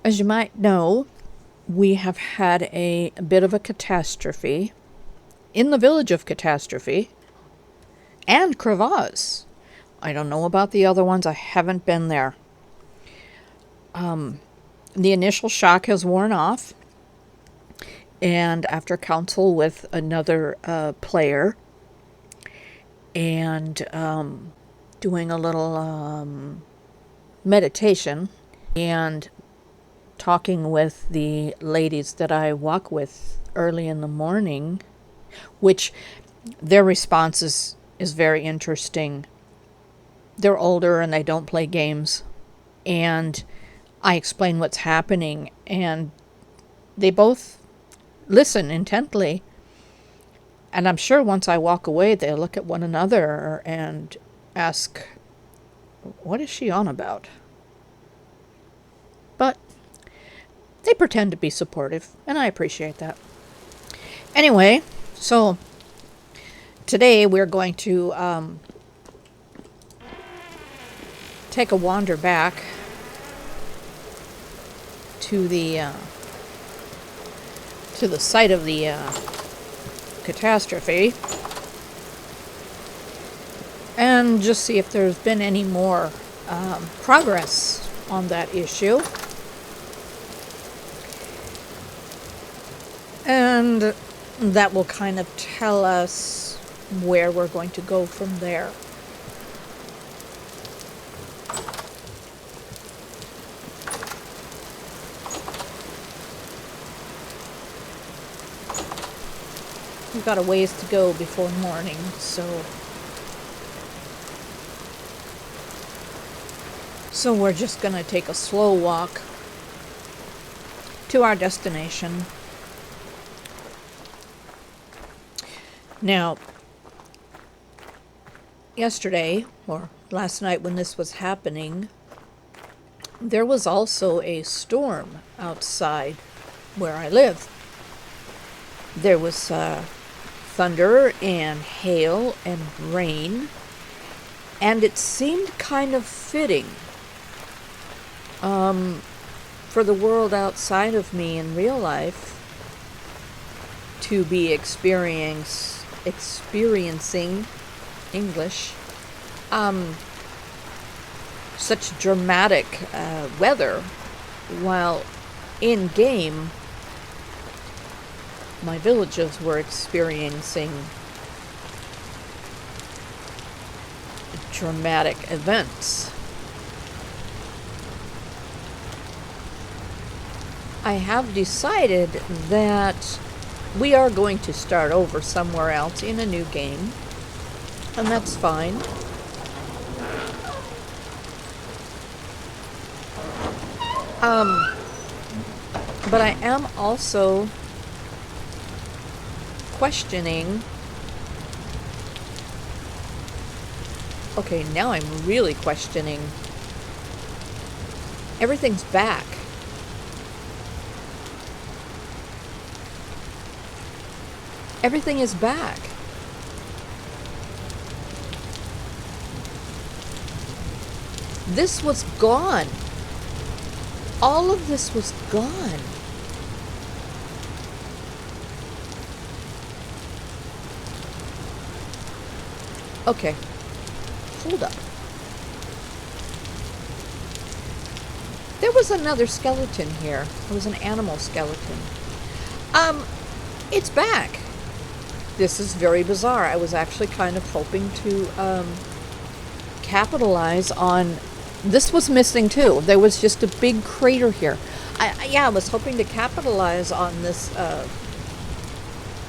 As you might know, we have had a bit of a catastrophe in the village of Catastrophe and Crevasse. I don't know about the other ones. I haven't been there. The initial shock has worn off, and after counsel with another player and doing a little meditation and talking with the ladies that I walk with early in the morning, which their response is very interesting. They're older and they don't play games. And I explain what's happening, and they both listen intently. And I'm sure once I walk away, they'll look at one another and ask, what is she on about? But they pretend to be supportive, and I appreciate that. Anyway, so today we're going to take a wander back to the site of the catastrophe and just see if there's been any more progress on that issue. And that will kind of tell us where we're going to go from there. We've got a ways to go before morning, so we're just going to take a slow walk to our destination. Now, yesterday, or last night when this was happening, there was also a storm outside where I live. There was thunder and hail and rain, and it seemed kind of fitting for the world outside of me in real life to be experiencing English such dramatic weather, while in game my villages were experiencing dramatic events. I have decided that we are going to start over somewhere else in a new game, and that's fine. But I am also questioning. Okay, now I'm really questioning. Everything's back. Everything is back. This was gone. All of this was gone. Okay, hold up. There was another skeleton here. It was an animal skeleton. It's back. This is very bizarre. I was actually kind of hoping to capitalize on... This was missing too. There was just a big crater here. I was hoping to capitalize on this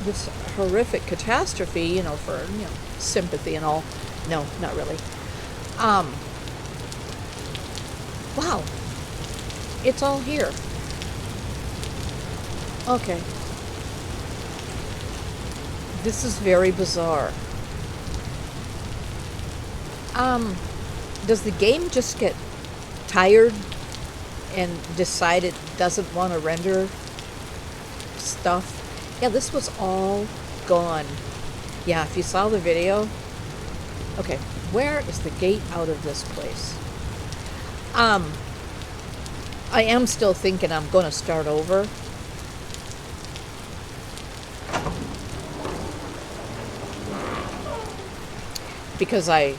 this horrific catastrophe, for sympathy and all. No, not really. Wow. It's all here. Okay. This is very bizarre. Does the game just get tired and decide it doesn't want to render stuff? Yeah, this was all gone. Yeah, if you saw the video. Okay, where is the gate out of this place? I am still thinking I'm going to start over. Because I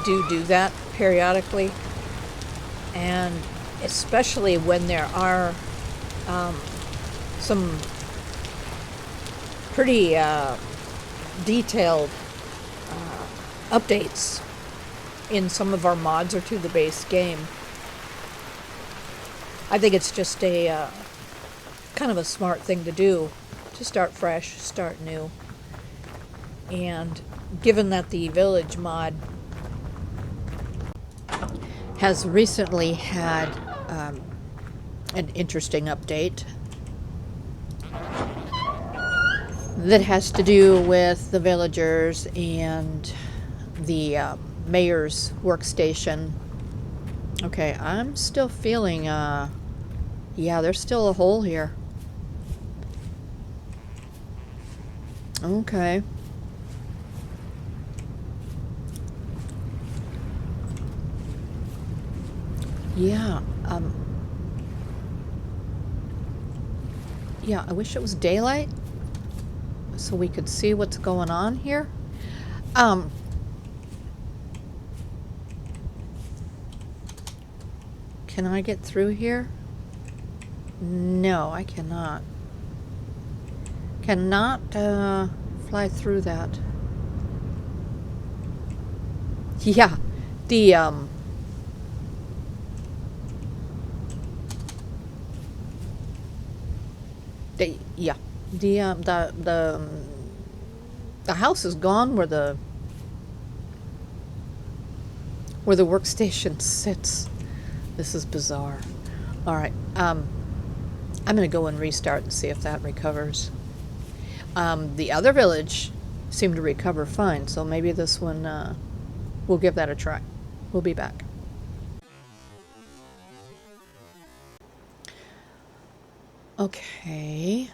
do that periodically. And especially when there are some pretty detailed updates in some of our mods or to the base game. I think it's just a kind of a smart thing to do, to start fresh, start new. And given that the village mod has recently had an interesting update that has to do with the villagers and the mayor's workstation. Okay, I'm still feeling, yeah, there's still a hole here. Okay. Yeah, yeah, I wish it was daylight so we could see what's going on here. Can I get through here? No, I cannot. Cannot fly through that. Yeah, the house is gone where the workstation sits. This is bizarre. All right, I'm gonna go and restart and see if that recovers. The other village seemed to recover fine, so maybe this one we'll give that a try. We'll be back. Okay,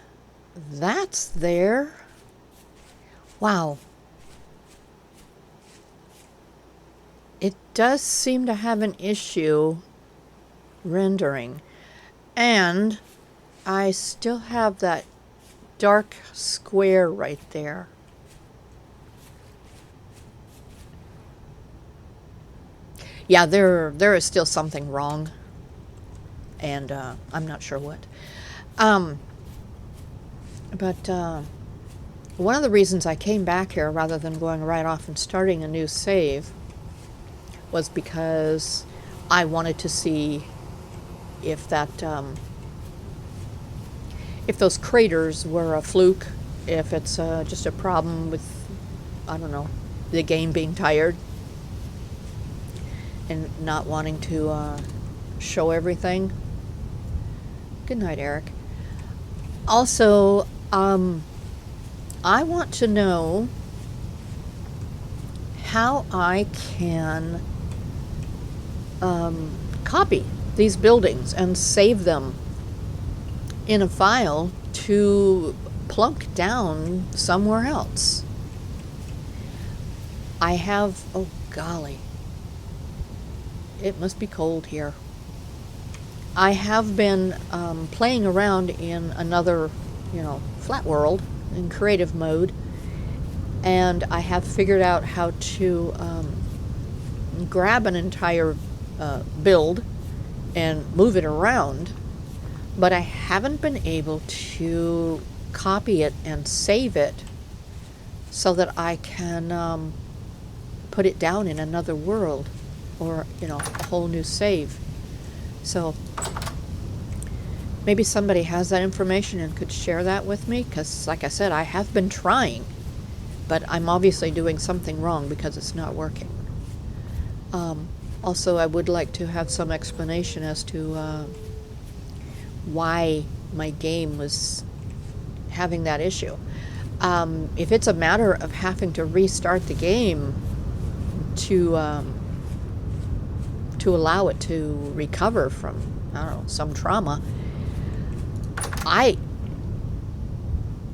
that's there. Wow. It does seem to have an issue rendering. And I still have that dark square right there. Yeah, there is still something wrong. And I'm not sure what. But one of the reasons I came back here rather than going right off and starting a new save was because I wanted to see if that if those craters were a fluke, if it's just a problem with, I don't know, the game being tired and not wanting to show everything. Good night, Eric. Also, I want to know how I can copy these buildings and save them in a file to plunk down somewhere else. I have, oh golly, it must be cold here. I have been playing around in another, flat world in creative mode, and I have figured out how to grab an entire build and move it around, but I haven't been able to copy it and save it so that I can put it down in another world or, a whole new save. So maybe somebody has that information and could share that with me, because like I said, I have been trying, but I'm obviously doing something wrong because it's not working. Also, I would like to have some explanation as to why my game was having that issue. If it's a matter of having to restart the game to allow it to recover from, I don't know, some trauma,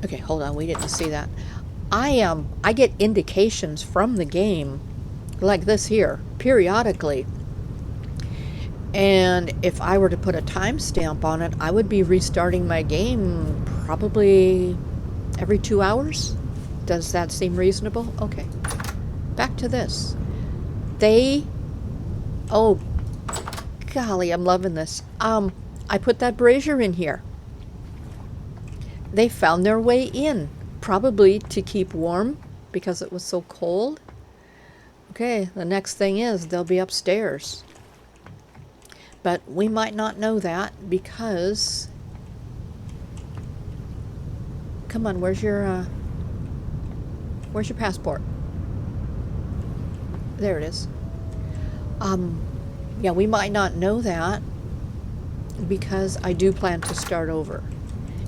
okay, hold on, we didn't see that. I get indications from the game like this here periodically, And if I were to put a timestamp on it, I would be restarting my game probably every 2 hours. Does that seem reasonable? Okay. Back to this. Oh, golly, I'm loving this. I put that brazier in here. They found their way in, probably to keep warm because it was so cold. Okay, the next thing is they'll be upstairs. But we might not know that because... Come on, where's your passport? There it is. Yeah, we might not know that because I do plan to start over.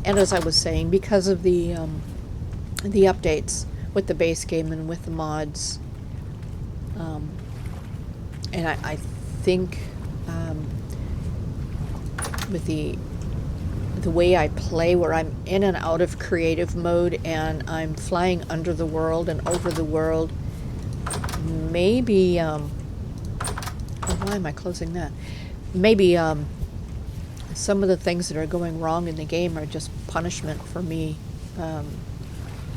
And as I was saying, because of the updates with the base game and with the mods, and I think with the way I play, where I'm in and out of creative mode and I'm flying under the world and over the world, maybe oh, why am I closing that? Maybe some of the things that are going wrong in the game are just punishment for me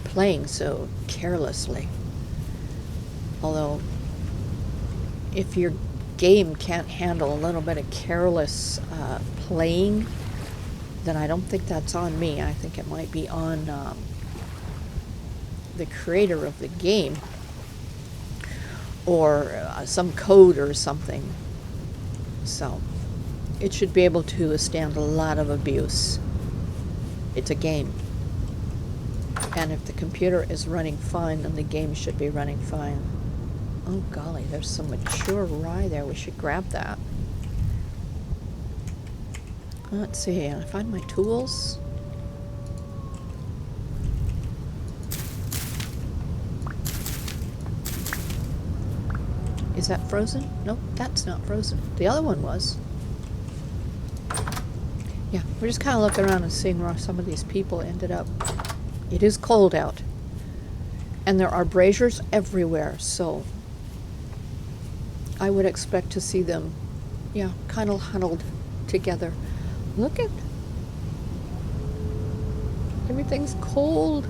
playing so carelessly. Although, if your game can't handle a little bit of careless playing, then I don't think that's on me. I think it might be on the creator of the game, or some code or something. So it should be able to withstand a lot of abuse. It's a game. And if the computer is running fine, then the game should be running fine. Oh golly, there's some mature rye there. We should grab that. Let's see, I find my tools. Is that frozen? Nope, that's not frozen. The other one was. Yeah, we're just kind of looking around and seeing where some of these people ended up. It is cold out. And there are braziers everywhere, so I would expect to see them, yeah, kind of huddled together. Look at... everything's cold.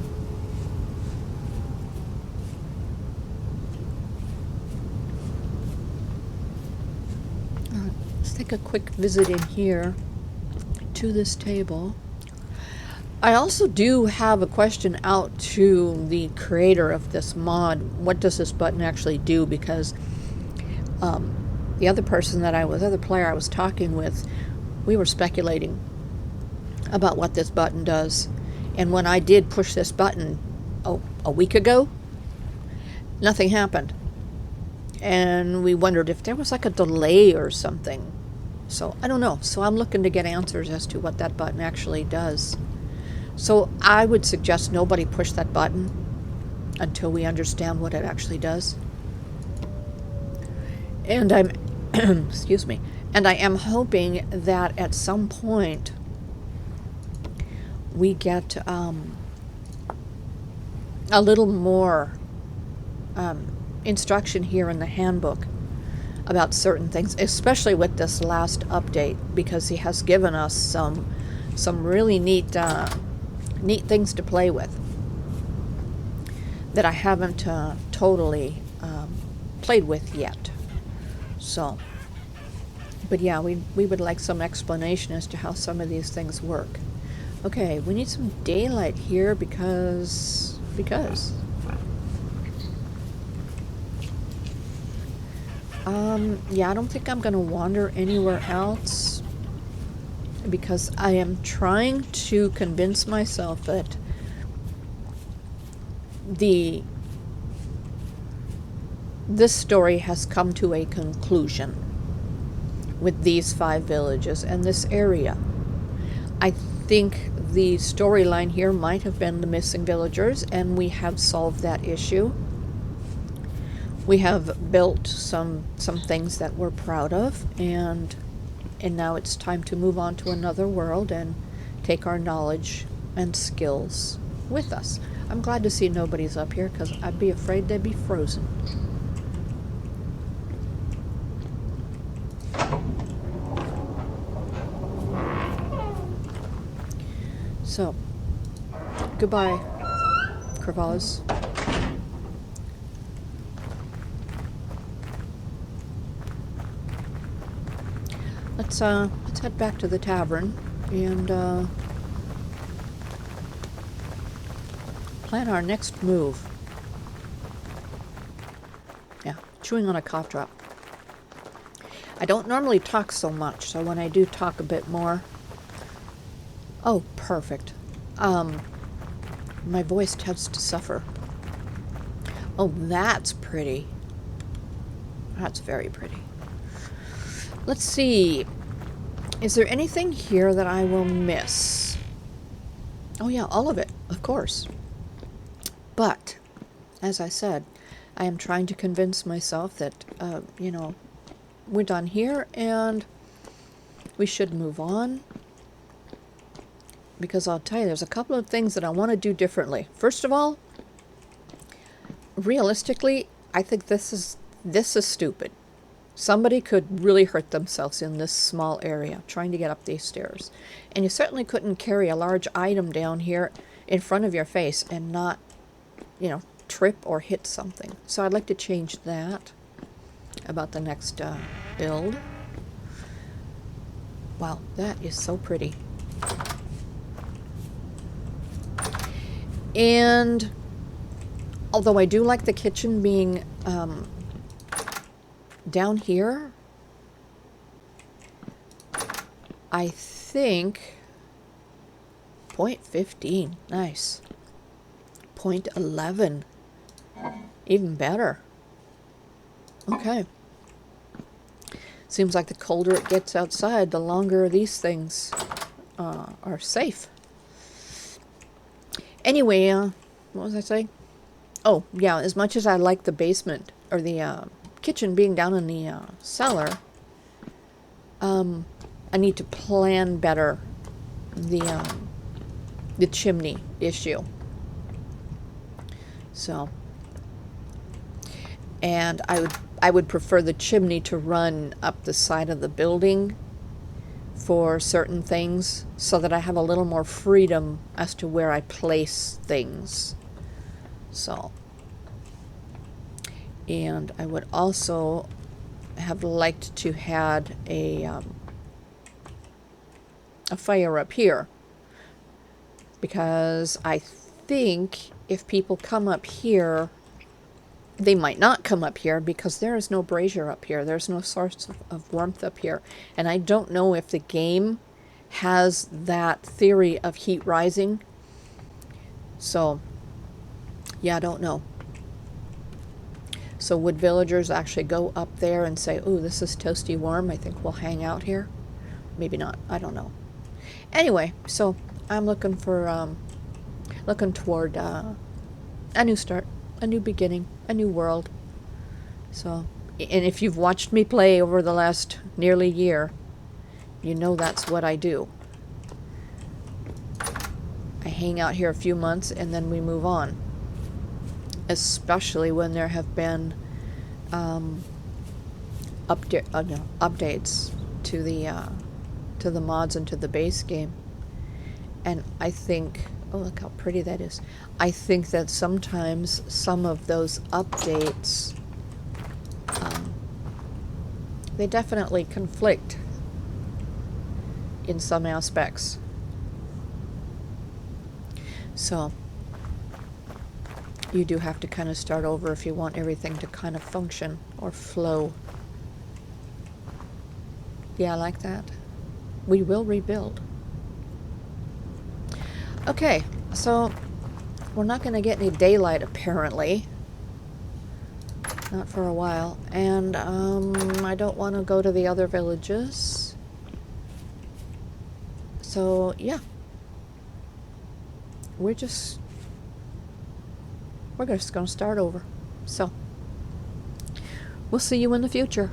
Let's take a quick visit in here to this table. I also do have a question out to the creator of this mod. What does this button actually do? Because the other player I was talking with, we were speculating about what this button does. And when I did push this button a week ago, nothing happened. And we wondered if there was like a delay or something. So I don't know. So I'm looking to get answers as to what that button actually does. So I would suggest nobody push that button until we understand what it actually does. And I'm excuse me. And I am hoping that at some point we get a little more instruction here in the handbook about certain things, especially with this last update, because he has given us some really neat things to play with that I haven't totally played with yet. So, but yeah, we would like some explanation as to how some of these things work. Okay, we need some daylight here because yeah, I don't think I'm gonna wander anywhere else, because I am trying to convince myself that this story has come to a conclusion with these 5 villages and this area. I think the storyline here might have been the missing villagers, and we have solved that issue. We have built some things that we're proud of, and now it's time to move on to another world and take our knowledge and skills with us. I'm glad to see nobody's up here, because I'd be afraid they'd be frozen. So, goodbye, Kravaz. Let's head back to the tavern and plan our next move. Yeah, chewing on a cough drop. I don't normally talk so much, so when I do talk a bit more... Oh, perfect. My voice tends to suffer. Oh, that's pretty. That's very pretty. Let's see. Is there anything here that I will miss? Oh yeah, all of it, of course. But, as I said, I am trying to convince myself that, you know, we're done here and we should move on. Because I'll tell you, there's a couple of things that I want to do differently. First of all, realistically, I think this is stupid. Somebody could really hurt themselves in this small area trying to get up these stairs. And you certainly couldn't carry a large item down here in front of your face and not, you know, trip or hit something. So I'd like to change that about the next build. Wow, that is so pretty. And although I do like the kitchen being down here, I think 0.15, nice. 0.11, even better. Okay. Seems like the colder it gets outside, the longer these things are safe. Anyway, what was I saying? Oh, yeah, as much as I like the basement, or the kitchen being down in the cellar, I need to plan better the chimney issue. So, and I would prefer the chimney to run up the side of the building for certain things, so that I have a little more freedom as to where I place things. So, and I would also have liked to had a fire up here, because I think if people come up here, they might not come up here because there is no brazier up here. There's no source of warmth up here. And I don't know if the game has that theory of heat rising. So, yeah, I don't know. So would villagers actually go up there and say, "Ooh, this is toasty warm. I think we'll hang out here"? Maybe not. I don't know. Anyway, so I'm looking for, looking toward a new start, a new beginning, a new world. So, and if you've watched me play over the last nearly year, you know that's what I do. I hang out here a few months and then we move on. Especially when there have been updates to the mods and to the base game. And I think, oh, look how pretty that is. I think that sometimes some of those updates, they definitely conflict in some aspects. So, you do have to kind of start over if you want everything to kind of function or flow. Yeah, I like that. We will rebuild. Okay, so we're not going to get any daylight apparently. Not for a while. And I don't want to go to the other villages. So, yeah. We're just going to start over. So, we'll see you in the future.